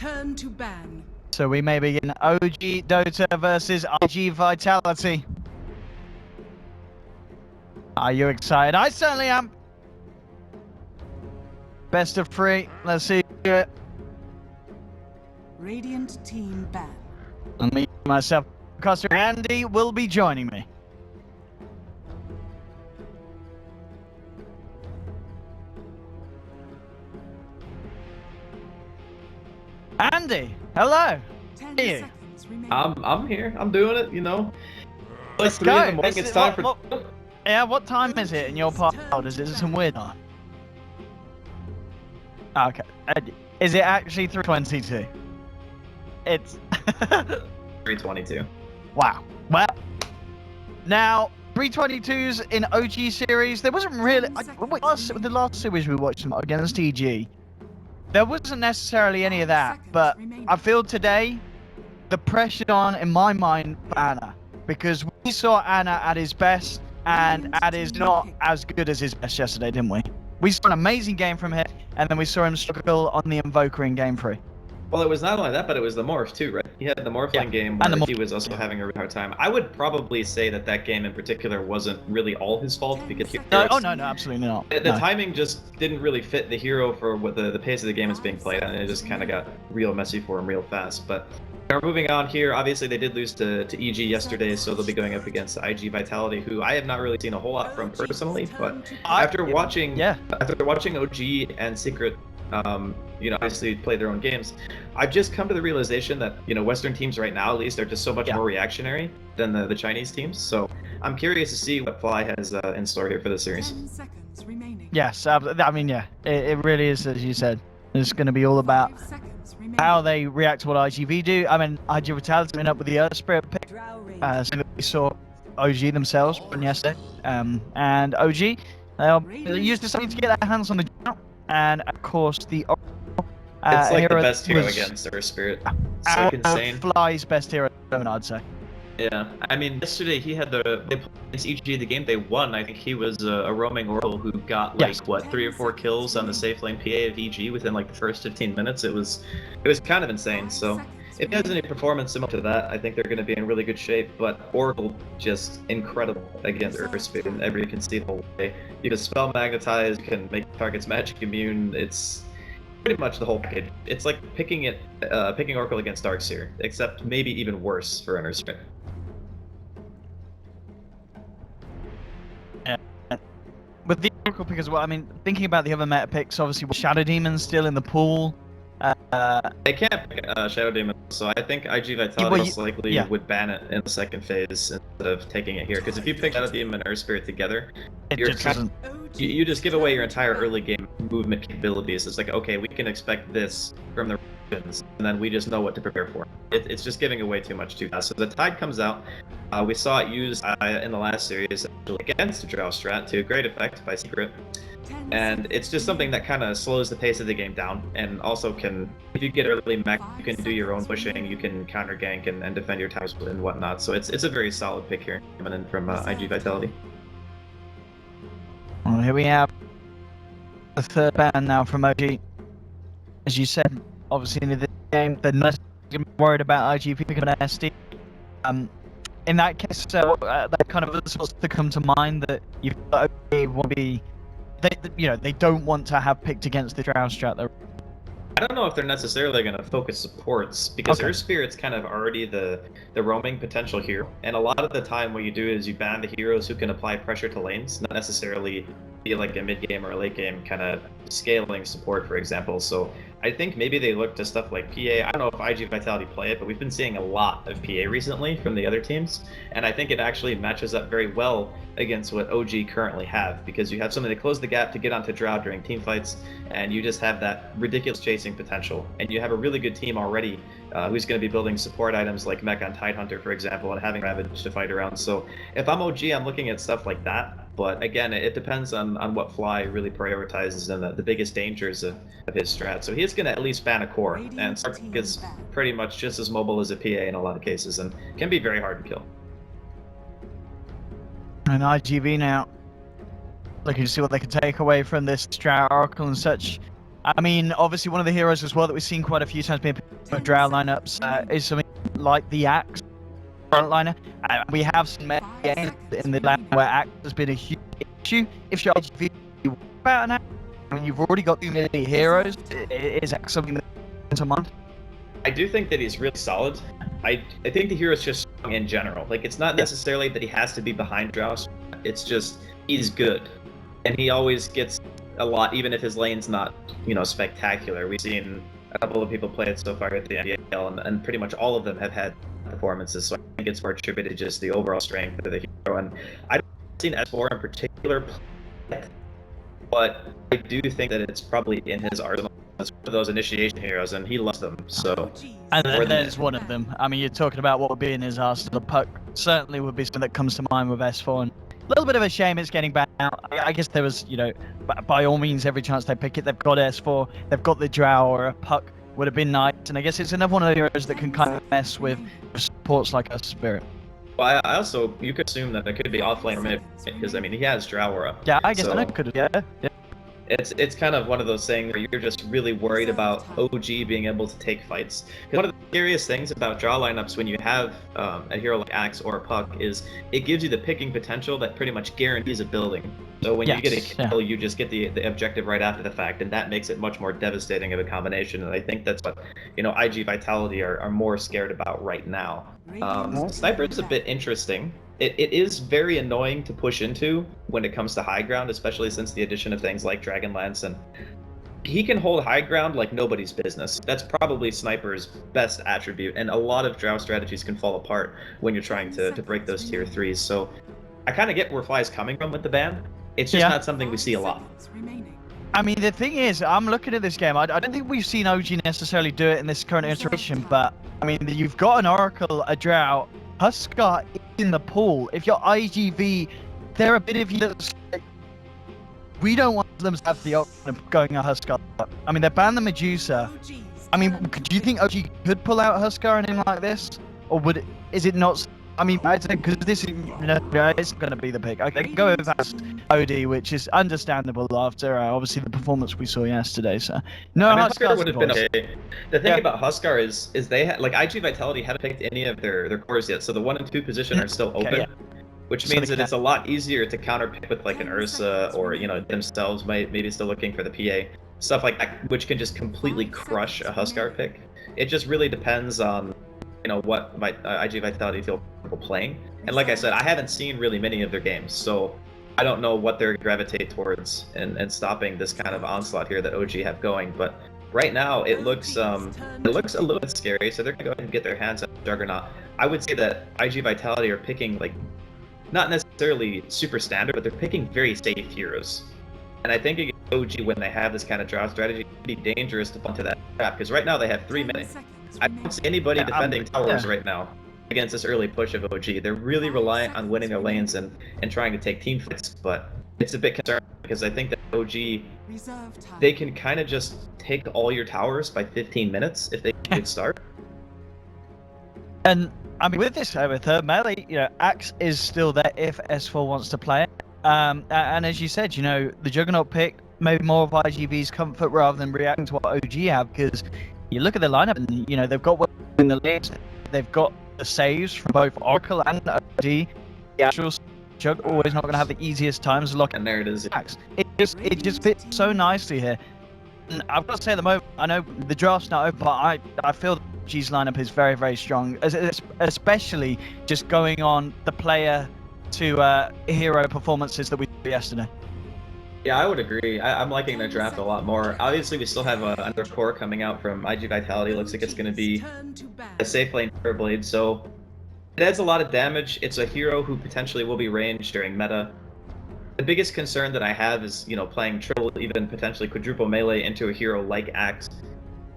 Return to ban. So we may begin OG Dota versus iG.Vitality. Are you excited? I certainly am. Best of 3. Let's see. Radiant team ban. And me, myself, Costa, Andy will be joining me. Andy, hello. 10 How are you? seconds remaining. I'm here. I'm doing it. You know. Let's 3 in the go. morning, it's time for. Yeah, what time is it in your part? Is it some weird time? Okay. Is it actually 3:22? It's 3:22. Wow. Well, now 3:22s in OG series. There wasn't really. The last series we watched against EG, there wasn't necessarily any of that. But I feel today the pressure on in my mind for Anna, because we saw Anna at his best, and Anna is not as good as his best yesterday, didn't we? We saw an amazing game from him, and then we saw him struggle on the Invoker in Game 3. Well, it was not only that, but it was the Morph too, right? He had the Morphling game where he was also having a really hard time. I would probably say that that game in particular wasn't really all his fault, because No, absolutely not. The timing just didn't really fit the hero for what the pace of the game is being played, and it just kind of got real messy for him real fast. But we're moving on here. Obviously, they did lose to EG yesterday, so they'll be going up against iG.Vitality, who I have not really seen a whole lot from personally. But after watching OG and Secret, you know, obviously play their own games, I've just come to the realization that, you know, Western teams right now at least are just so much more reactionary than the Chinese teams. So I'm curious to see what Fly has in store here for the series. 10 seconds remaining. Yes, I mean, yeah, it really is, as you said. It's going to be all about 5 seconds remaining. how they react to what iG.V do. I mean, iG.Vitality went up with the Earth Spirit pick, so we saw OG themselves from yesterday, and OG they used something to get their hands on the jump, and of course the it's like the best hero against Earth Spirit. It's like insane. Fly's best hero, I'd say. Yeah, I mean, yesterday he had they played against EG, the game they won. I think he was a roaming Oracle who got like what 3 or 4 kills on the safe lane PA of EG within like the first 15 minutes. It was kind of insane. So if he has any performance similar to that, I think they're going to be in really good shape. But Oracle just incredible against Earth Spirit, and everybody can see the whole way. You can spell magnetize, you can make targets magic immune. It's pretty much the whole package. It's like picking Oracle against Darkseer, except maybe even worse for Earth Spirit. With the Oracle pick as well, I mean, thinking about the other meta picks, obviously Shadow Demon's still in the pool. They can't pick Shadow Demon, so I think iG.Vitality most likely would ban it in the second phase instead of taking it here. Because if you pick Shadow Demon and Earth Spirit together, you just give away your entire early game movement capabilities. It's like, okay, we can expect this from the regions, and then we just know what to prepare for. It's just giving away too much too fast. So the Tide comes out. We saw it used in the last series against the Drow strat to great effect by Secret. And it's just something that kind of slows the pace of the game down, and also can, if you get early mech, you can do your own pushing, you can counter gank and defend your towers and whatnot. So it's a very solid pick here coming in from iG.Vitality. Well, here we have the third ban now from OG. As you said, obviously in the game, they're not worried about iG picking an SD. In that case, that kind of sorts to come to mind that you OG will be. They don't want to have picked against the Drow strat. I don't know if they're necessarily going to focus supports, because Earth Spirit's kind of already the roaming potential here. And a lot of the time what you do is you ban the heroes who can apply pressure to lanes, not necessarily be like a mid-game or a late-game kind of scaling support, for example. So I think maybe they look to stuff like PA. I don't know if iG.Vitality play it, but we've been seeing a lot of PA recently from the other teams. And I think it actually matches up very well against what OG currently have, because you have something to close the gap to get onto Drow during team fights, and you just have that ridiculous chasing potential. And you have a really good team already who's going to be building support items like Mech on Tidehunter, for example, and having Ravage to fight around. So if I'm OG, I'm looking at stuff like that. But again, it depends on what Fly really prioritizes and the biggest dangers of his strat. So he's going to at least ban a core, and Stark is pretty much just as mobile as a PA in a lot of cases, and can be very hard to kill. And iG.V now looking to see what they can take away from this Drow Oracle and such. I mean, obviously one of the heroes as well that we've seen quite a few times being with drow lineups is something like the Axe frontliner. We have seen many games in the lane where Axe has been a huge issue. If you're about an Axe, I mean, you've already got too many heroes. Is Axe something that comes to mind? I do think that he's really solid. I think the hero's just strong in general. Like, it's not necessarily that he has to be behind drow. It's just he's good, and he always gets a lot, even if his lane's not, spectacular. We've seen a couple of people play it so far at the MDL, and pretty much all of them have had performances. So I think it's more attributed to just the overall strength of the hero. And I haven't seen S4 in particular play, but I do think that it's probably in his arsenal as one of those initiation heroes, and he loves them. So, and there's one of them. I mean, you're talking about what would be in his arsenal. The puck certainly would be something that comes to mind with S4. And a little bit of a shame it's getting banned out. I guess there was, by all means, every chance they pick it, they've got S4, they've got the drow, or a puck would have been nice. And I guess it's another one of the heroes that can kind of mess with supports like us, Spirit. Well, I also, you could assume that it could be offlane or mid, because, I mean, he has drow aura. Yeah, I guess so that could, yeah. It's kind of one of those things where you're just really worried about OG being able to take fights. One of the scariest things about draw lineups when you have a hero like Axe or a Puck is it gives you the picking potential that pretty much guarantees a building. So when you get a kill, you just get the objective right after the fact, and that makes it much more devastating of a combination. And I think that's what iG.Vitality are more scared about right now. Sniper is a bit interesting. It is very annoying to push into when it comes to high ground, especially since the addition of things like Dragonlance, and he can hold high ground like nobody's business. That's probably Sniper's best attribute, and a lot of drow strategies can fall apart when you're trying to break those tier 3s. So I kind of get where Fly's coming from with the ban. It's just not something we see a lot. I mean, the thing is, I'm looking at this game. I don't think we've seen OG necessarily do it in this current iteration, but I mean, you've got an Oracle, a Drow, Huskar in the pool. If you're iG.Vit, they're a bit of you. We don't want them to have the option of going a Huskar. I mean, they banned the Medusa. I mean, do you think OG could pull out Huskar and anything like this, or is it not? I mean, I'd say because this is it's going to be the pick. Okay, go with OD, which is understandable after obviously the performance we saw yesterday. So no, Huskar would have been okay. The thing about Huskar is they like iG.Vitality haven't picked any of their cores yet, so the 1 and 2 position are still open. Which means that it's a lot easier to counter pick with like an Ursa, or themselves maybe still looking for the PA, stuff like that, which can just completely crush a Huskar pick. It just really depends on what iG.Vitality feel comfortable playing. And like I said, I haven't seen really many of their games, so I don't know what they're gravitate towards and stopping this kind of onslaught here that OG have going. But right now it looks a little bit scary, so they're gonna go ahead and get their hands on Juggernaut. I would say that iG.Vitality are picking like not necessarily super standard, but they're picking very safe heroes. And I think against OG, when they have this kind of draw strategy, it can be dangerous to fall into that trap, because right now they have 3 minutes. I don't see anybody defending towers right now against this early push of OG. They're really reliant on winning their lanes and trying to take team fights, but it's a bit concerning because I think that OG, they can kind of just take all your towers by 15 minutes if they can start. And I mean, with this third melee, Axe is still there if S4 wants to play it. And as you said, the Juggernaut pick maybe more of iG.Vit's comfort rather than reacting to what OG have, because you look at the lineup and they've got in the lead, they've got the saves from both Oracle and OG. The actual Jug always not going to have the easiest times locking. And there it is. Axe. It just fits so nicely here. And I've got to say at the moment, I know the draft's not open, but I feel G's lineup is very, very strong, especially just going on the player to hero performances that we saw yesterday. Yeah, I would agree. I'm liking their draft a lot more. Obviously, we still have another core coming out from iG.Vitality. Looks like it's going to be a safe lane Blade, so it adds a lot of damage. It's a hero who potentially will be ranged during meta. The biggest concern that I have is, playing triple, even potentially quadruple melee into a hero like Axe.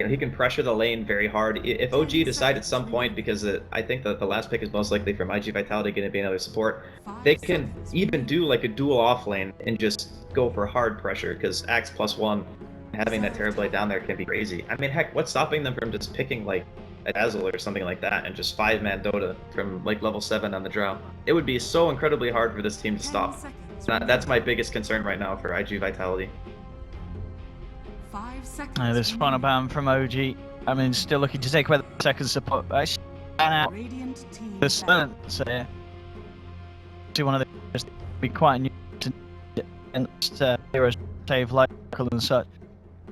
He can pressure the lane very hard. If OG decide at some point, because I think that the last pick is most likely from iG.Vitality going to be another support, they can even do like a dual off lane and just go for hard pressure, because Axe +1, having that Terrorblade down there can be crazy. I mean, heck, what's stopping them from just picking like a Dazzle or something like that and just 5-man Dota from like level 7 on the Drow? It would be so incredibly hard for this team to stop. That's my biggest concern right now for iG.Vitality. 5 seconds. This final ban from OG. I mean, still looking to take away the second support. Actually, out Radiant team the ban. silence here. To one of the just be quite new to against heroes save like and such.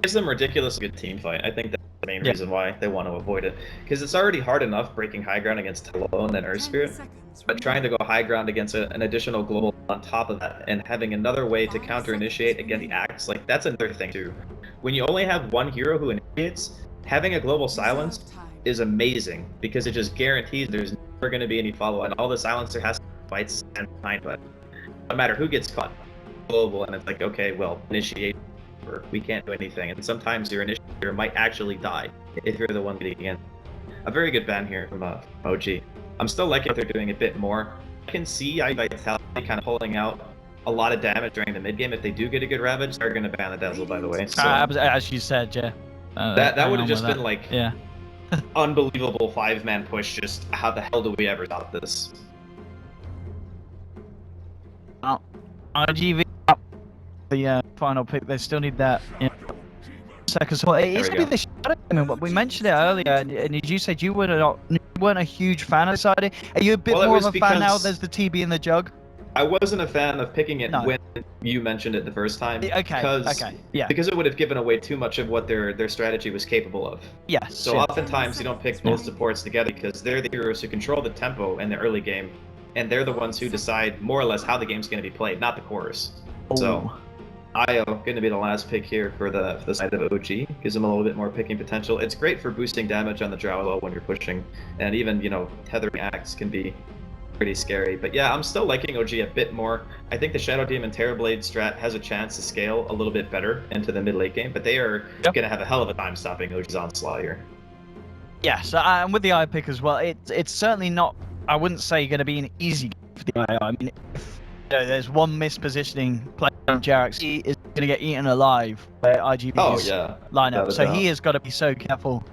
Gives them ridiculously good team fight. I think that's the main Yeah. reason why they want to avoid it. Because it's already hard enough breaking high ground against Talon and Earth 10 Spirit. seconds But trying to go high ground against an additional global on top of that, and having another way to counter initiate against the axe, like that's another thing too. When you only have one hero who initiates, having a global silence Reserve time. is amazing because it just guarantees there's never going to be any follow, and all the silencer has to fight stand behind, but no matter who gets caught, global, and it's like, okay, well, initiate, or we can't do anything, and sometimes your initiator might actually die if you're the one getting in. A very good ban here from OG. I'm still liking what they're doing a bit more. I can see iG.Vitality kind of pulling out a lot of damage during the mid game. If they do get a good Ravage, they're going to ban the Dazzle, by the way. So As you said, yeah. that would have just been like yeah. unbelievable 5-man push. Just how the hell do we ever stop this? iG.Vit up the final pick. They still need that. Yeah. Second support. It is There going we to be the shadow. I mean, we mentioned it earlier, and you said you weren't a huge fan of the side. Are you a bit Well, it more of was a fan now? because- There's the TB in the jug. I wasn't a fan of picking it No. when you mentioned it the first time. Okay. Yeah. Because it would have given away too much of what their strategy was capable of. Yes. So yeah. oftentimes you don't pick both supports together because they're the heroes who control the tempo in the early game, and they're the ones who decide more or less how the game's going to be played, not the chorus. So IO going to be the last pick here for the side of OG. Gives them a little bit more picking potential. It's great for boosting damage on the Drow when you're pushing, and even tethering axe can be pretty scary. But yeah, I'm still liking OG a bit more. I think the Shadow Demon Terrorblade strat has a chance to scale a little bit better into the mid-late game, but they are going to have a hell of a time stopping OG's onslaught here. Yes, and with the eye pick as well, it's certainly not. I wouldn't say going to be an easy game for the eye. I mean, if there's one mispositioning play from Jerax, he is going to get eaten alive by iG.Vit's lineup. So he has got to be so careful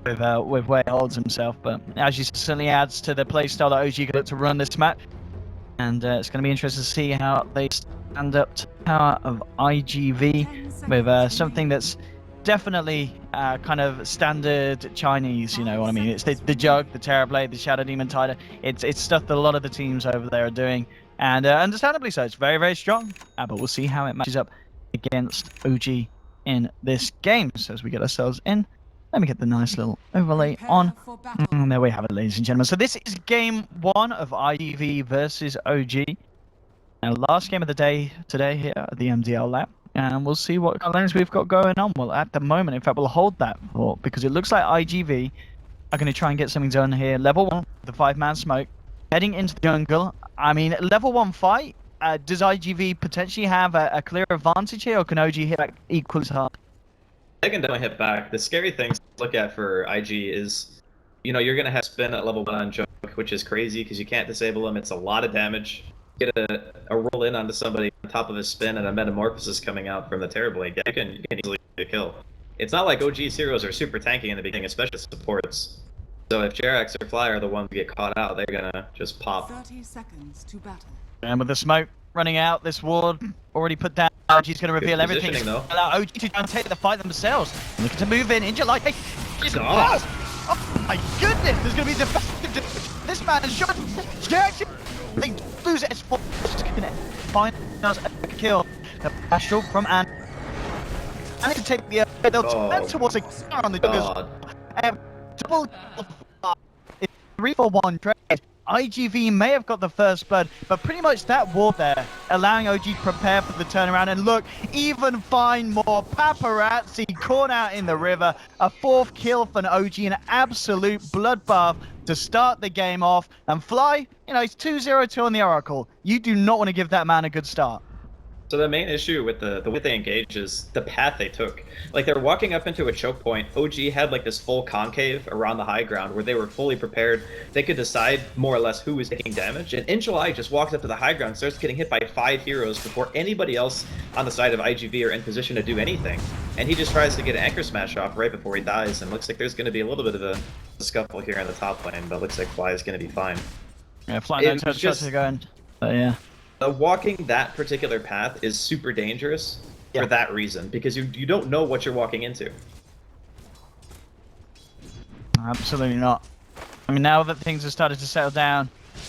with where he holds himself. But as you certainly adds to the playstyle that OG got to run this match, and it's going to be interesting to see how they stand up to the power of iG.Vit with something that's definitely kind of standard Chinese, you know what I mean? It's the Jug, the Terrorblade, the Shadow Demon Tider. It's stuff that a lot of the teams over there are doing, and understandably so. It's very, very strong, but we'll see how it matches up against OG in this game. So as we get ourselves in, let me get the nice little overlay on. And there we have it, ladies and gentlemen. So this is game 1 of iG.Vit versus OG. Now, last game of the day today here at the MDL lab. And we'll see what lanes we've got going on. Well, at the moment, in fact, we'll hold that thought because it looks like iG.Vit are going to try and get something done here. Level 1, the 5-man smoke, heading into the jungle. I mean, level 1 fight. Does iG.Vit potentially have a clear advantage here, or can OG hit back equally as hard? They can definitely hit back. The scary thing to look at for IG is, you're going to have spin at level 1 on Joke, which is crazy because you can't disable him. It's a lot of damage. Get a roll in onto somebody on top of a spin and a metamorphosis coming out from the Terrorblade. You can easily get a kill. It's not like OG's heroes are super tanky in the beginning, especially supports. So if Jerax or Fly are the ones who get caught out, they're gonna just pop. 30 seconds to battle. And with the smoke running out, this ward already put down. OG's going to reveal everything. Though. Allow OG to try and take the fight themselves. Looking to move in July. God. Oh my goodness! There's going to be the this man is shot. Jerax, they lose S4. Find us a kill. The Astral from Anne. And to take the they'll turn towards a car on the Douglas. Double 3-for-1 trade. iG.Vit may have got the first blood, but pretty much that ward there, allowing OG to prepare for the turnaround. And look, even find more paparazzi caught out in the river. A 4th kill for an OG, an absolute bloodbath to start the game off. And Fly, he's 2-0-2 on the Oracle. You do not want to give that man a good start. So the main issue with the way they engage is the path they took. Like, they're walking up into a choke point. OG had like this full concave around the high ground where they were fully prepared. They could decide more or less who was taking damage. And in July just walks up to the high ground, starts getting hit by 5 heroes before anybody else on the side of iG.Vit are in position to do anything. And he just tries to get an anchor smash off right before he dies. And looks like there's going to be a little bit of a scuffle here in the top lane, but looks like Fly is going to be fine. Yeah, Fly knows how to go in. But yeah. Walking that particular path is super dangerous for that reason, because you don't know what you're walking into. Absolutely not. I mean, now that things have started to settle down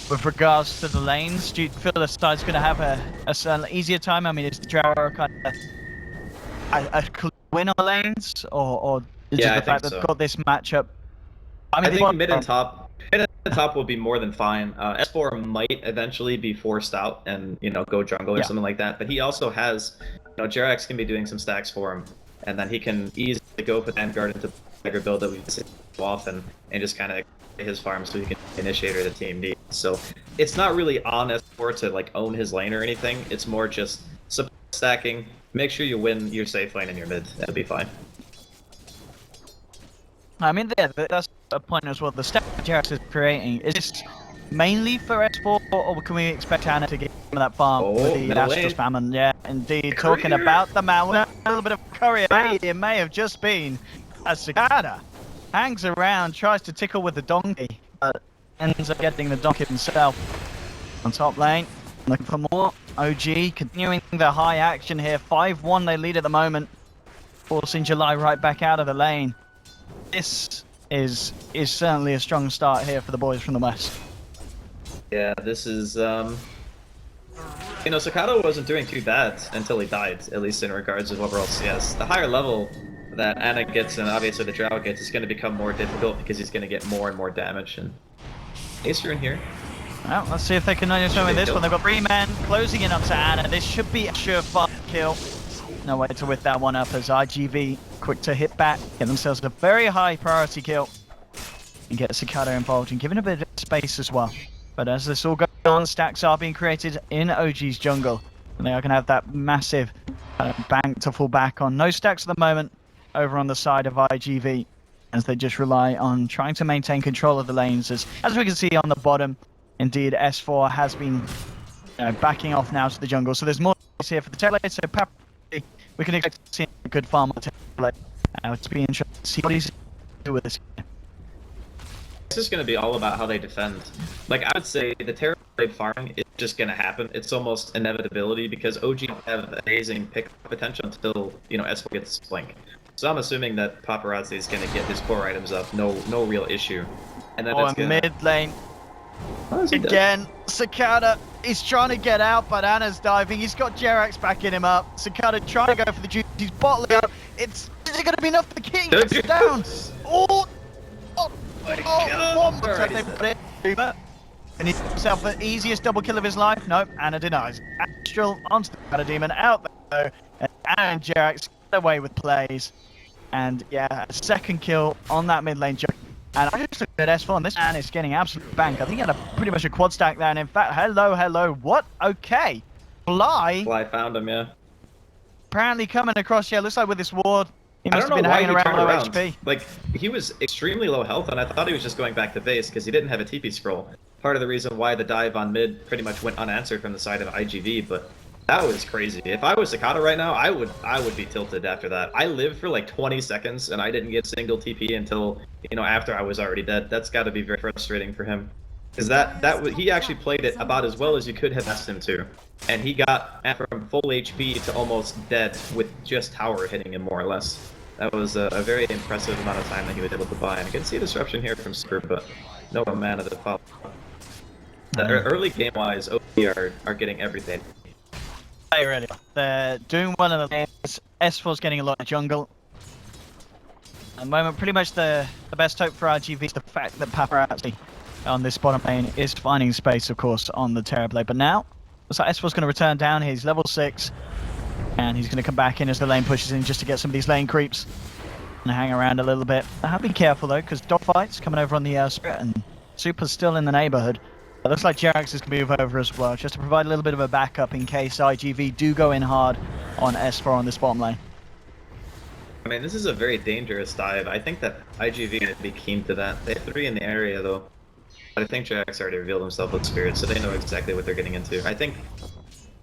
with regards to the lanes, do you feel the side's going to have an easier time? I mean, is the Drow kind of a clear win on the lanes, or is it the fact that they've got this matchup? I think mid and top will be more than fine. S4 might eventually be forced out and go jungle or something like that, but he also has, Jerax can be doing some stacks for him, and then he can easily go for Vanguard into the bigger build that we've seen often and just kind of his farm so he can initiate the team needs. So it's not really on S4 to like own his lane or anything. It's more just stacking. Make sure you win your safe lane in your mid. That'll be fine. I mean, that's a point as well. The stack Jerax is creating, is this mainly for S4, or can we expect Anna to get some of that farm with the Astral Xiamen? Yeah, indeed. Courier. Talking about the man, a little bit of courier. It may have just been a Cicada. Hangs around, tries to tickle with the donkey, but ends up getting the donkey himself. On top lane, looking for more. OG continuing the high action here. 5-1 they lead at the moment, forcing July right back out of the lane. This is certainly a strong start here for the boys from the west. Yeah, this is Cicada wasn't doing too bad until he died, at least in regards of overall CS. The higher level that Anna gets and obviously the Drow gets is going to become more difficult because he's going to get more and more damage. And Ace in here. Well, let's see if they can notice with this one. They've got 3 men closing in onto Anna. This should be a surefire kill. No way to whip that one up as iG.Vit quick to hit back, get themselves a very high priority kill, and get Cicada involved and giving a bit of space as well. But as this all goes on, stacks are being created in OG's jungle, and they are going to have that massive bank to fall back on. No stacks at the moment over on the side of iG.Vit, as they just rely on trying to maintain control of the lanes. As we can see on the bottom, indeed S4 has been backing off now to the jungle, so there's more here for the tail lane. So we can expect to see a good farm on the tail lane. It's been interesting to see what he's do with this. It's just going to be all about how they defend. Like, I would say the Terror Blade farming is just going to happen. It's almost inevitability because OG have amazing pick potential until, S4 gets Blink. So I'm assuming that Paparazzi is going to get his core items up, no real issue. And then it's gonna... mid lane. Again, Cicada is trying to get out, but Anna's diving. He's got Jerax backing him up. Cicada trying to go for the juice. He's bottling up. Is it going to be enough for the king? It's down. And he's himself the easiest double kill of his life. Nope, Anna denies. Astral onto the Shadow Demon out there, and Anna and Jerax get away with plays. And yeah, a second kill on that mid lane. And I just looked at S4, and this man is getting absolute bank. I think he had pretty much a quad stack there, and in fact, hello, what? Okay. Fly found him, yeah. Apparently coming across, looks like with this ward, he must have been hanging around low HP. Like, he was extremely low health, and I thought he was just going back to base because he didn't have a TP scroll. Part of the reason why the dive on mid pretty much went unanswered from the side of iG.Vit, but that was crazy. If I was Cicada right now, I would be tilted after that. I lived for like 20 seconds, and I didn't get single TP until, after I was already dead. That's got to be very frustrating for him. Because he actually played it about as well as you could have asked him to. And he got from full HP to almost dead with just tower hitting him more or less. That was a very impressive amount of time that he was able to buy. And I can see disruption here from Super, but no mana to follow. Early game-wise, OP are getting everything. Really. They're doing well in the lanes. S4's getting a lot of jungle. At the moment, pretty much the best hope for iG.Vit is the fact that Paparazzi on this bottom lane is finding space, of course, on the Terror Blade. But now, looks like S4's going to return down. He's level 6. And he's going to come back in as the lane pushes in just to get some of these lane creeps. And hang around a little bit. Now, be careful, though, because dogfights coming over on the Spirit, and Super's still in the neighborhood. It looks like Jerax is going to move over as well, just to provide a little bit of a backup in case iG.Vit do go in hard on S4 on this bottom lane. I mean, this is a very dangerous dive. I think that iG.Vit would be keen to that. They have 3 in the area, though. But I think Jerax already revealed himself with Spirit, so they know exactly what they're getting into. I think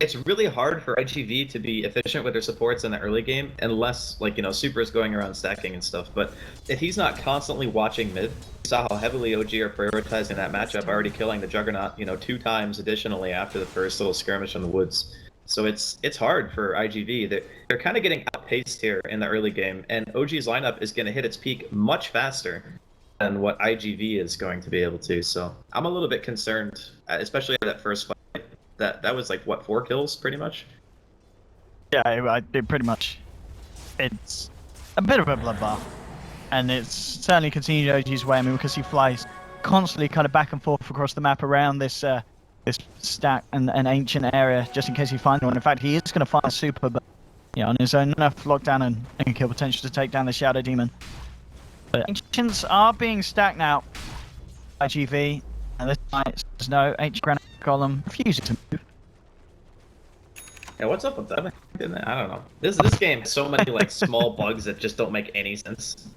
it's really hard for iG.Vit to be efficient with their supports in the early game, unless, like, Super is going around stacking and stuff. But if he's not constantly watching mid, you saw how heavily OG are prioritizing that matchup, already killing the Juggernaut, 2 times additionally after the first little skirmish in the woods. So it's hard for iG.V. They're kind of getting outpaced here in the early game, and OG's lineup is going to hit its peak much faster than what iG.V is going to be able to. So I'm a little bit concerned, especially that first fight. That was like what, 4 kills pretty much. Yeah, it pretty much. It's a bit of a bloodbath, and it's certainly continued OG's way. I mean, because he flies constantly kind of back and forth across the map around this this stack and an ancient area, just in case he finds one. In fact, he is going to find a super, but yeah, on his own, enough lockdown and kill potential to take down the Shadow Demon. But ancients are being stacked now. iG.V, and this time there's no ancient granite column refusing to move. Yeah, what's up with that? I don't know. This game has so many like small bugs that just don't make any sense.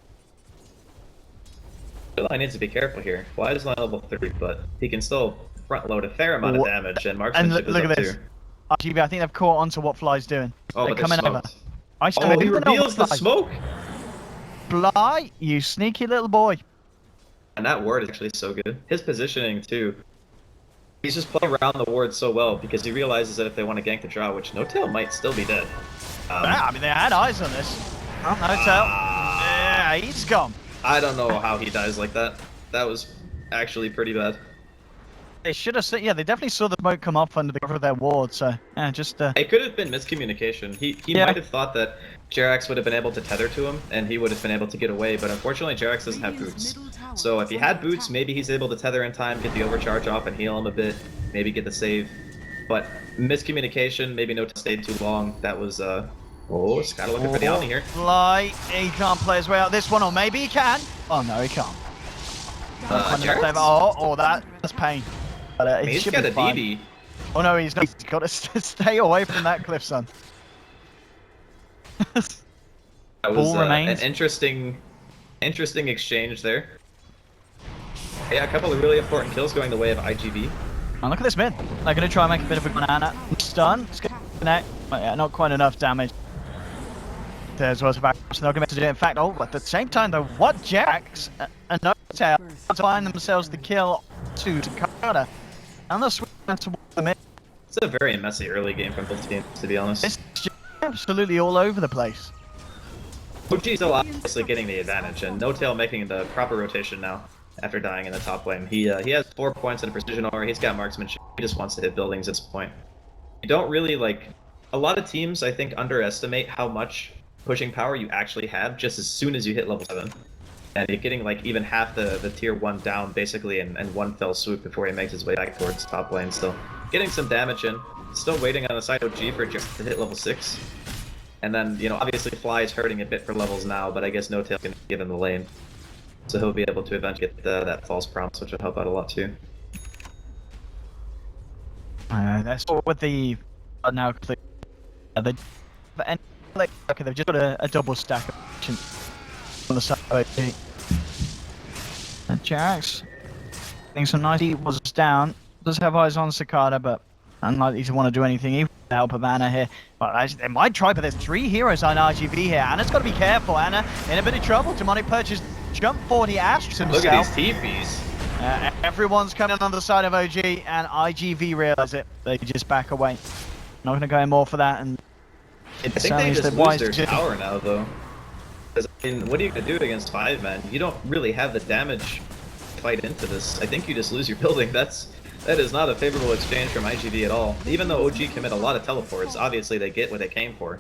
I need to be careful here. Why is line level 3, but he can still front load a fair amount of damage, and marksmanship is look up at this. too. iG.V, I think they've caught onto what Fly's doing. Oh, they're but coming over. Oh, he reveals the smoke! Fly, you sneaky little boy. And that ward is actually so good. His positioning too. He's just playing around the ward so well because he realizes that if they want to gank the draw, which No-Tail might still be dead. Yeah, I mean, they had eyes on this. Oh, No-Tail. Yeah, he's gone. I don't know how he dies like that. That was actually pretty bad. They should have seen, yeah, they definitely saw the smoke come up under the cover of their ward, so, yeah, just, It could have been miscommunication. He might have thought that Jerax would have been able to tether to him, and he would have been able to get away, but unfortunately Jerax doesn't have boots. So if he had boots, maybe he's able to tether in time, get the overcharge off and heal him a bit, maybe get the save. But miscommunication, maybe no stayed too long. That was, oh, Skyler looking for the Omni here. Fly, he can't play his way out this one, or maybe he can. Oh, no, he can't. Oh, that's pain. But, he's got a DD. Oh no, he's not. He's got to stay away from that cliff, son. That was an interesting exchange there. Yeah, a couple of really important kills going the way of iG.V. And look at this mid. They're going to try and make a bit of a banana. Stun. It's going to connect. But yeah, not quite enough damage. There's also back. So they're going to do it. In fact, oh, at the same time, though, what Jax and No-Tail to find themselves the kill to Takada. And they're swinging towards the mid. It's a very messy early game from both teams, to be honest. It's just absolutely all over the place. OG still obviously getting the advantage, and No-Tail making the proper rotation now after dying in the top lane. He has 4 points in precision aura. He's got marksmanship. He just wants to hit buildings at this point. You don't really like. A lot of teams, I think, underestimate how much pushing power you actually have just as soon as you hit level 7. And you're getting like even half the tier 1 down basically in one fell swoop before he makes his way back towards top lane. Still getting some damage in. Still waiting on the side of OG for just to hit level 6. And then, you know, obviously Fly is hurting a bit for levels now, but I guess No-Tail can give him the lane. So he'll be able to eventually get that false promise, which will help out a lot too. That's with the now they've just got a double stack of on the side of OG. And Jerax getting some nice was down. Does have eyes on Cicada, but unlikely to want to do anything even to help of Anna here. But they might try, but there's 3 heroes on iG.V here. Anna's got to be careful. Anna in a bit of trouble. Demonic Purchase jump forward. He asks himself. Look at these TPs. Everyone's coming on the side of OG, and iG.V realize it. They just back away. Not going to go more for that. And I think they just lose their tower now, though. Because, I mean, what are you going to do against 5 men? You don't really have the damage to fight into this. I think you just lose your building. That is not a favorable exchange from iG.V at all. Even though OG commit a lot of teleports, obviously they get what they came for.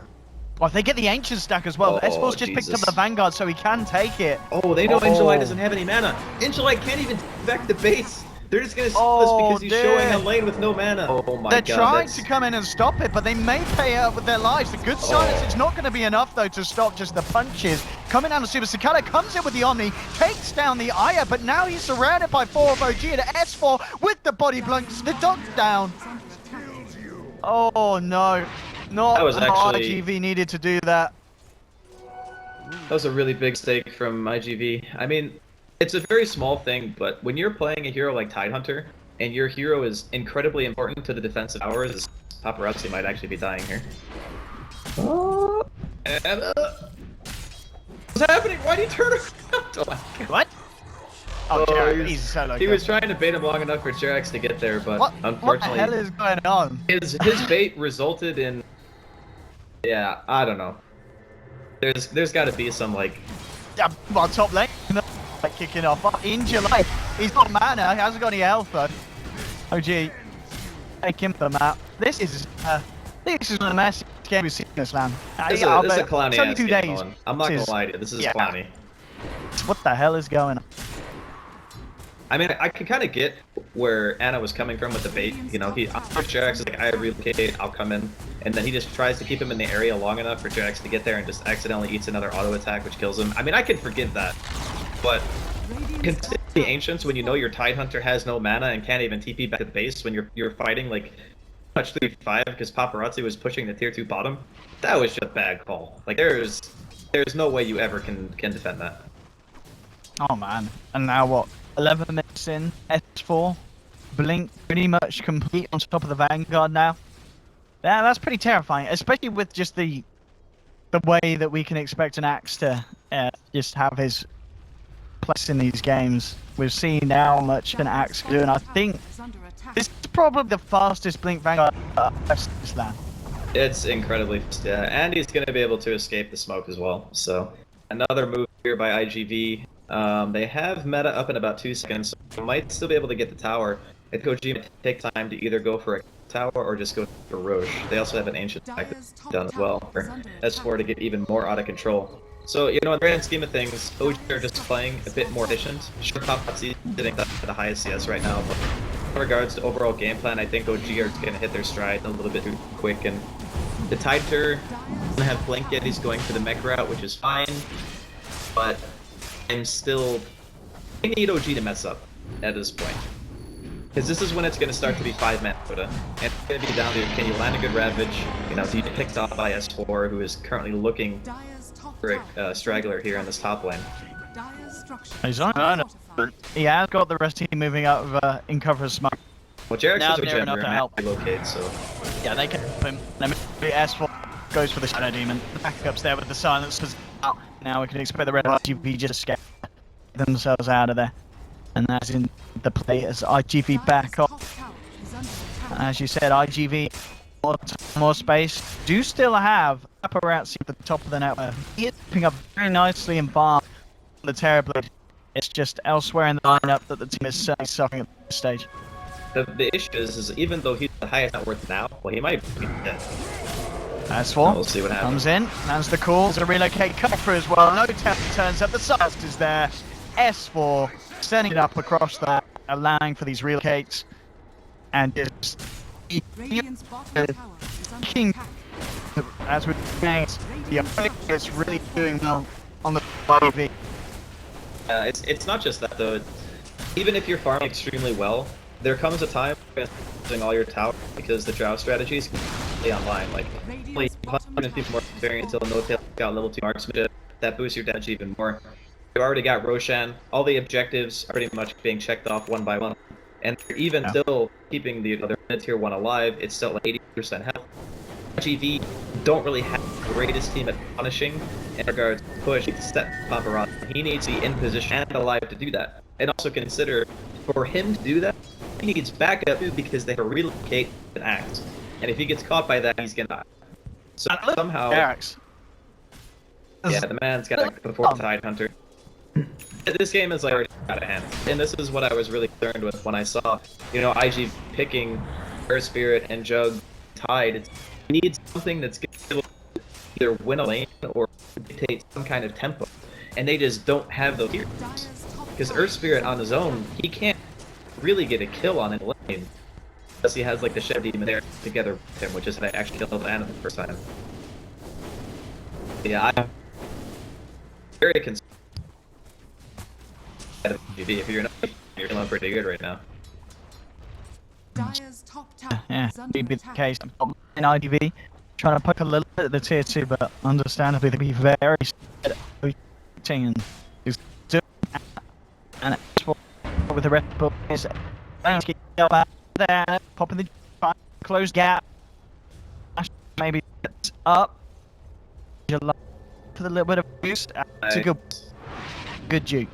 Well, they get the Ancient stack as well. Espo's just picked up the Vanguard, so he can take it. Oh, they know Angelite doesn't have any mana. Angelite can't even back the base. They're just gonna steal this because he's showing a lane with no mana. Oh my god. They're trying to come in and stop it, but they may pay out with their lives. The good sign is it's not going to be enough, though, to stop just the punches. Coming down to Super Cicada, comes in with the Omni, takes down the Aya, but now he's surrounded by 4 of OG and S4 with the body blunts. The dog's down. Oh no. Not how iG.V needed to do that. That was a really big stake from iG.V. I mean, it's a very small thing, but when you're playing a hero like Tidehunter, and your hero is incredibly important to the defensive towers, Paparazzi might actually be dying here. Oh, and, what's happening? Why do you turn around? Oh my god. What? Oh, Jared, he was- he's solo He kill. was trying to bait him long enough for Jerax to get there, but What the unfortunately, hell is going on? his bait resulted in. Yeah, I don't know. There's got to be some like. Yeah, well, top lane, like kicking off. In July, he's got mana, he hasn't got any health though. Oh gee, take him the map. This is one of the messiest games we've seen in this land. This is I'll a bet clowny it's only ass 2 game, days. Owen. I'm not gonna lie to you. This is yeah. clowny. What the hell is going on? I mean, I can kind of get where Anna was coming from with the bait. You know, Jerax is like, I relocate, I'll come in, and then he just tries to keep him in the area long enough for Jerax to get there and just accidentally eats another auto attack, which kills him. I mean, I can forgive that, but consider the Ancients when you know your Tidehunter has no mana and can't even TP back to the base when you're fighting like touch 3-5 because Paparazzi was pushing the tier 2 bottom. That was just a bad call. Like there's no way you ever can defend that. Oh man, and now what? 11 minutes in, S4, Blink pretty much complete on top of the Vanguard now. Yeah, that's pretty terrifying, especially with just the way that we can expect an Axe to just have his place in these games. We've seen how much an Axe can do, and I think this is probably the fastest Blink Vanguard I've seen this land. It's incredibly yeah, and he's going to be able to escape the smoke as well. So another move here by iG.Vit. They have meta up in about 2 seconds, so might still be able to get the tower. I think OG might take time to either go for a tower or just go for Roche. They also have an ancient attack done as well for S4 to get even more out of control. So, you know, in the grand scheme of things, OG are just playing a bit more efficient. Sure, Paparazzi sitting at the highest CS right now, but in regards to overall game plan, I think OG are going to hit their stride a little bit too quick. And the Tidehunter doesn't have Blink yet, he's going for the mech route, which is fine, but I need OG to mess up at this point. Because this is when it's going to start to be 5-man Dota. And it's going to be down to, can you land a good Ravage? You know, do you get picked off by S4, who is currently looking for a straggler here in this top lane? He's on. He has got the rest of the team moving out in cover of smoke. Well, Jerax Now has a they're enough gender to and help. relocate, so... Yeah, they can help him. Then S4 goes for the Shadow Demon. The backup's there with the silencers out. Now we can expect the red iG.Vit just get themselves out of there. And that's in the play as iG.Vit back off. As you said, iG.Vit more space. Do still have Paparazzi at the top of the network. He is picking up very nicely in farm on the Terrorblade. It's just elsewhere in the lineup that the team is certainly suffering at this stage. The issue is even though he's the highest net worth now, well, he might be dead. S4 We'll see what happens. comes in, lands the call, there's a relocate cover as well. No turns up, the Silence is there. S4 sending it up across that, allowing for these relocates. And just King, as we're saying, the effect is really doing well on the iG.Vit. It's not just that though. Even if you're farming extremely well, there comes a time when you're using all your towers because the drought strategies can stay online. Like, only 100 people more experience until no tail got level 2 marksmanship. That boosts your damage even more. You already got Roshan. All the objectives are pretty much being checked off one by one. And they're even still keeping the other tier 1 alive. It's still like 80% health. iG.Vit don't really have the greatest team at punishing in regards to push to set Paparazzi. He needs to be in position and alive to do that. And also consider, for him to do that, he needs backup because they have to relocate an axe. And if he gets caught by that, he's gonna die. So somehow... Axe. Yeah, the man's got a before Tidehunter. This game is like already out of hand. And this is what I was really concerned with when I saw, you know, iG picking Earth Spirit and Jug Tide. He needs something that's going to be able to either win a lane or dictate some kind of tempo. And they just don't have those here. Because Earth Spirit on his own, he can't really get a kill on a lane. Unless he has like the Shadow Demon there together with him, which is how I actually killed Anna the first time. Yeah, I'm very concerned. If you're not, you're feeling pretty good right now. Yeah, be the case. In iG.Vit, trying to poke a little bit at the tier 2, but understandably they'll be very scared of and is doing and it's with the rest of the there, popping the closed gap. Maybe it's up. For the little bit of boost. It's a good juke.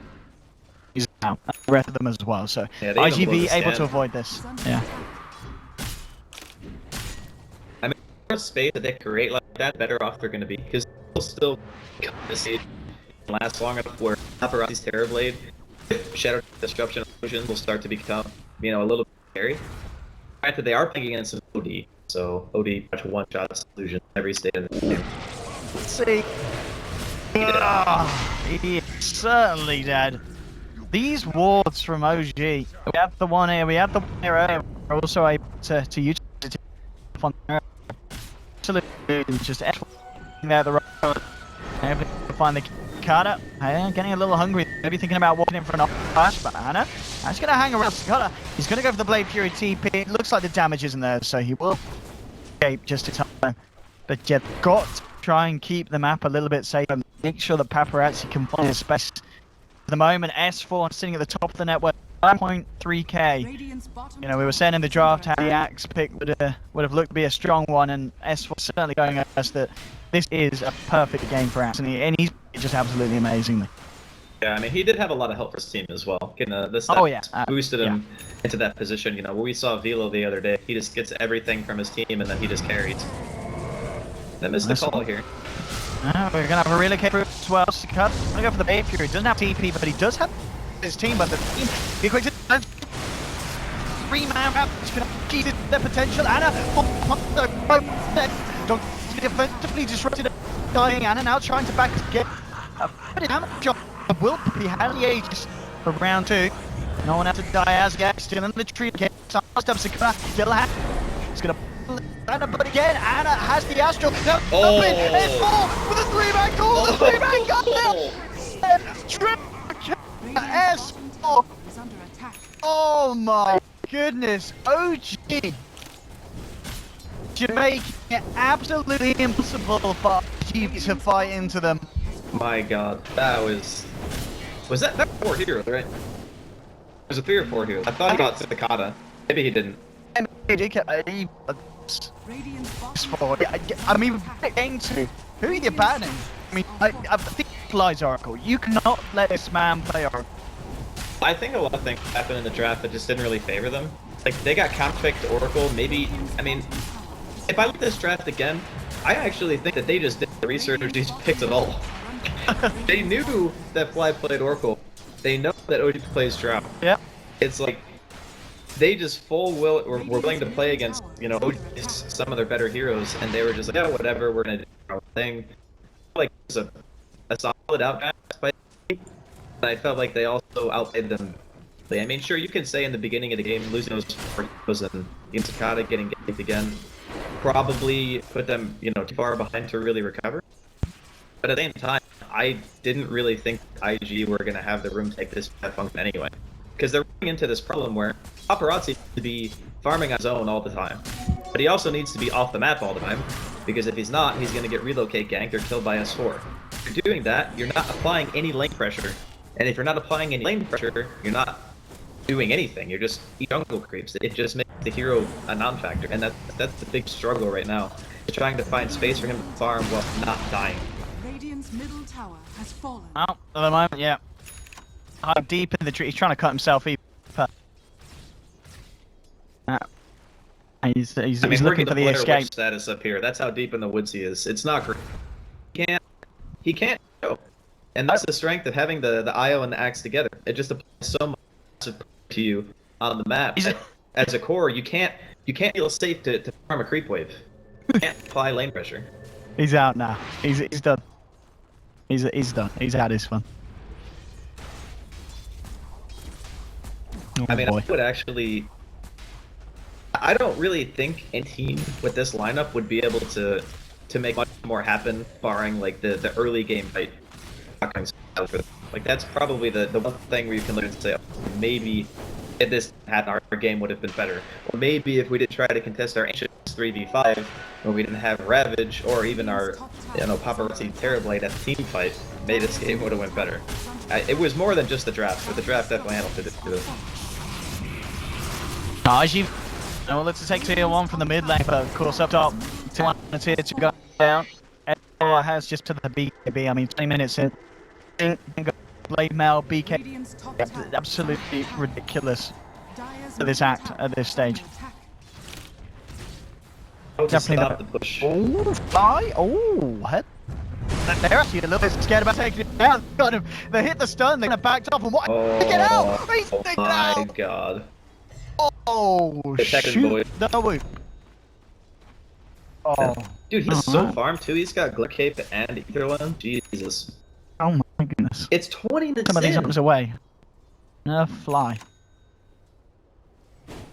He's now. The rest of them as well. So Yeah, they even blow iG.Vit the able to stand. avoid this. Yeah. I mean, the more space that they create like that, better off they're going to be. Because they'll still last long enough where Paparazzi's Terrorblade, Shadow Disruption illusions will start to become, you know, a little bit scary. Granted, they are playing against an OD, so OD much one-shot illusion every state of the game. Let's see. He is certainly dead. These wards from OG. We have the one here. We have the one here earlier. We're also able to use it on absolutely just there the right. Able to find the Carter. Getting a little hungry. Maybe thinking about walking in for an flash, but Anna. He's going to hang around. He's going to go for the Blade Fury TP. It looks like the damage isn't there, so he will escape just in time. But you've got to try and keep the map a little bit safe and make sure that Paparazzi can find his space. At the moment, S4 sitting at the top of the network, 1.3k. You know, we were saying in the draft how the Axe pick would have looked to be a strong one, and S4 certainly going at us that this is a perfect game for Axe, and he's just absolutely amazingly. Yeah, I mean, he did have a lot of help for his team as well. Getting the stats boosted him into that position. You know, where we saw Velo the other day, he just gets everything from his team, and then he just carries. They missed the call here. We're going to have a relocate as well. Going to go for the Blade Fury. He doesn't have TP, but he does have his team. But the team, be quick to 3-man round. He's going to keep their potential. Anna, don't defensively disrupted. Dying Anna now trying to back get a pretty damage on. Will be had the ages for round 2. No one else to die as yet. Still in the tree. Still has. He's going to. Anna, but again, Anna has the Astral. No, S4 with a 3-man call. The 3-man got there. S4. Oh my goodness, OG. Making it absolutely impossible for OG to fight into them. My God, that was that 4 heroes, right? It was a 3 or 4 heroes. I thought he got Cicada. Maybe he didn't. I mean, getting to who are you banning? I mean, I think Flies Oracle. You cannot let this man play Oracle. I think a lot of things happened in the draft that just didn't really favor them. Like, they got counterpicked to Oracle. Maybe, I mean, if I look at this draft again, I actually think that they just did the research of these picks at all. They knew that Fly played Oracle. They know that OG plays Drought. Yeah. It's like, they just were willing to play against, you know, some of their better heroes, and they were just like, yeah, whatever, we're gonna do our thing. Like, it was a solid outcast by the team, but I felt like they also outplayed them. I mean, sure, you can say in the beginning of the game, losing those 4 heroes and Cicada getting ganked again probably put them, you know, too far behind to really recover. But at the same time, I didn't really think IG were gonna have the room to take this function anyway. Because they're running into this problem where Paparazzi needs to be farming on his own all the time. But he also needs to be off the map all the time, because if he's not, he's going to get relocate ganked or killed by S4. If you're doing that, you're not applying any lane pressure. And if you're not applying any lane pressure, you're not doing anything. You're just jungle creeps. It just makes the hero a non-factor. And that's the big struggle right now. Is trying to find space for him to farm while not dying. Radiant's middle tower has fallen. Oh, at the moment, yeah. Deep in the tree. He's trying to cut himself even. He's looking for the escape. Status up here. That's how deep in the woods he is. It's not great. He can't go. And that's the strength of having the IO and the Axe together. It just applies so much to you on the map. As a core, you can't feel safe to farm a creep wave. You can't apply lane pressure. He's out now. He's done. He's done. He's had his fun. Oh, I mean, boy. I would actually. I don't really think any team with this lineup would be able to make much more happen, barring like the early game fight. Like that's probably the one thing where you can look and say, oh, maybe if this happened, our game would have been better. Or maybe if we did try to contest our ancient 3v5, when we didn't have Ravage or even our Paparazzi Terrorblade at the team fight, maybe this game would have went better. It was more than just the draft, but the draft definitely handled it. iG. Well, let's take tier 1 from the mid lane, but of course up top, tier 1 and tier 2 go down. S4 has just to the BKB, I mean 20 minutes in. Blade Mail, BK. Radiant's top tower Absolutely is under attack. ridiculous Dire's for this middle act tower at this is stage. under attack. Oh, to Definitely stop the push. Oh, fly! Oh, head. They're actually a little bit scared about taking it down. Got him. They hit the stun. They kind of backed off and what? Get out! He's Oh taken my out! god. Oh, Protected shoot! boy. No, wait. Oh, Dude, he's so Alright. farmed too. He's got Glick Cape and Etherland. Jesus. oh my goodness. It's 20 minutes Some of these in. items away. Fly.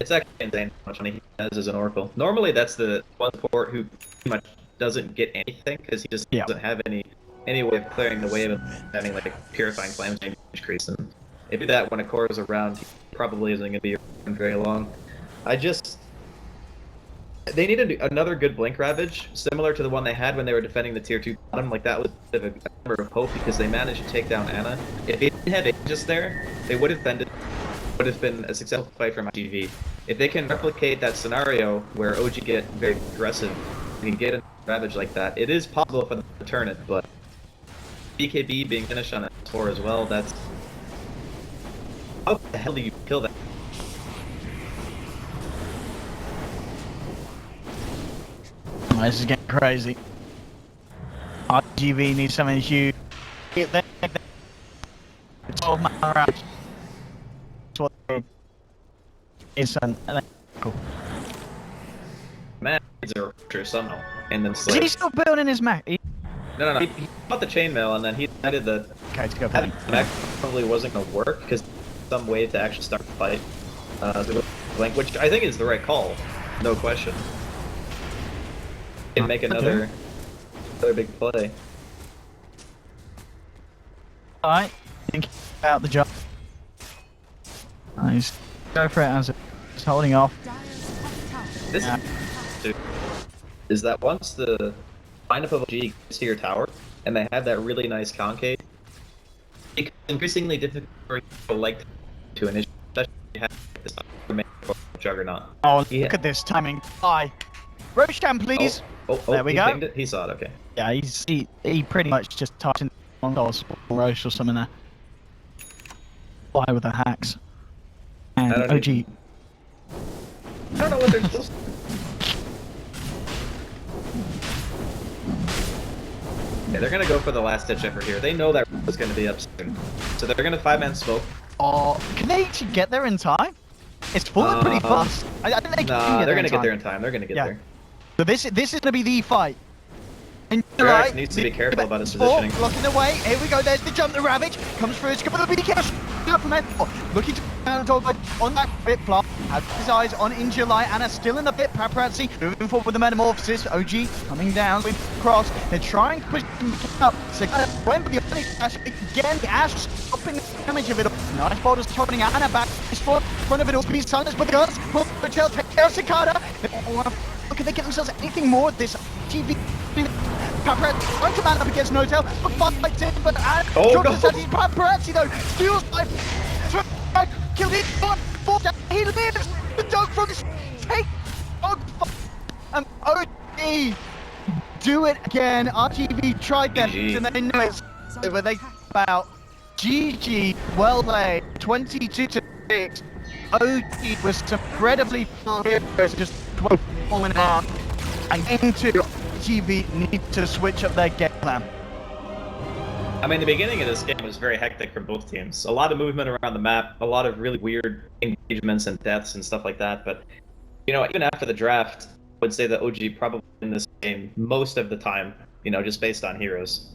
It's actually insane how much money he has as an Oracle. Normally, that's the one support who pretty much doesn't get anything because he just Yeah. doesn't have any way of clearing the wave and having like purifying flames damage increase. And if you do that when a core is around, he probably isn't going to be around very long. They need another good Blink Ravage, similar to the one they had when they were defending the tier 2 bottom. Like, that was a bit of a glimmer of hope because they managed to take down Ana. If they didn't have Aegis there, they would have been a successful fight from iG.Vit. If they can replicate that scenario where OG get very aggressive and can get a Ravage like that, it is possible for them to turn it, but BKB being finished on S4 as well, that's... How the hell do you kill that? Oh, this is getting crazy. iG.Vit needs something huge. It's 12 man around. That's what they is cool. Man, he's a Rupture somehow. And then Is Slay. he still building his Mac? No. He bought the chainmail and then he decided that Okay, to go that back. Mac probably wasn't going to work because some way to actually start the fight. Blink, which I think is the right call, no question. Can make another big play. Alright, think about the job. Nice. Go for it as it's holding off. Dire's top tower This Yeah. is that once the lineup of OG gets to your tower and they have that really nice concave, it's increasingly difficult for people like to initiate, especially if you have this juggernaut. Oh, Yeah. look at this timing. Bye. Roshan, please. There we he go. pinged it? He saw it, okay. Yeah, he pretty much just typed in on Roche or something there. Fly with the hacks. And I don't OG. I don't know what they're supposed to. Yeah, they're gonna go for the last ditch effort here. They know that was gonna be up soon. So they're gonna 5-man smoke. Oh, can they actually get there in time? It's falling pretty fast. I think they can Nah, get they're there gonna in get time. there in time. They're gonna get Yeah. there. So this is gonna be the fight. And Drax needs to be careful about his positioning. Blocking the way. Here we go. There's the jump. The Ravage comes through. It's going to be cash. Looking to on that bit flop. Has his eyes on in July. Anna still in the bit. Paparazzi moving forward with the metamorphosis. OG coming down with cross. They're trying to push him up. So went for the Onyx Ash again. The Ash stopping the damage of it all. Nice boulders turning Anna back. He's front of it all. Speed silence with the guns. Pull the tail. Take care of Cicada. Look, can they get themselves anything more of this TV? Paparazzi trying to man up against No-Tail, but fights in, but Paparazzi though, steals by killed it, he lives, the dog from his take, and OG do it again. iG.Vit tried them, and they know it's over. They about GG, well played, 22-6. OG was incredibly heroes, just falling out, and into iG.Vit need to switch up their game plan. I mean, the beginning of this game was very hectic for both teams. A lot of movement around the map, a lot of really weird engagements and deaths and stuff like that. But, you know, even after the draft, I would say that OG probably in this game most of the time, you know, just based on heroes.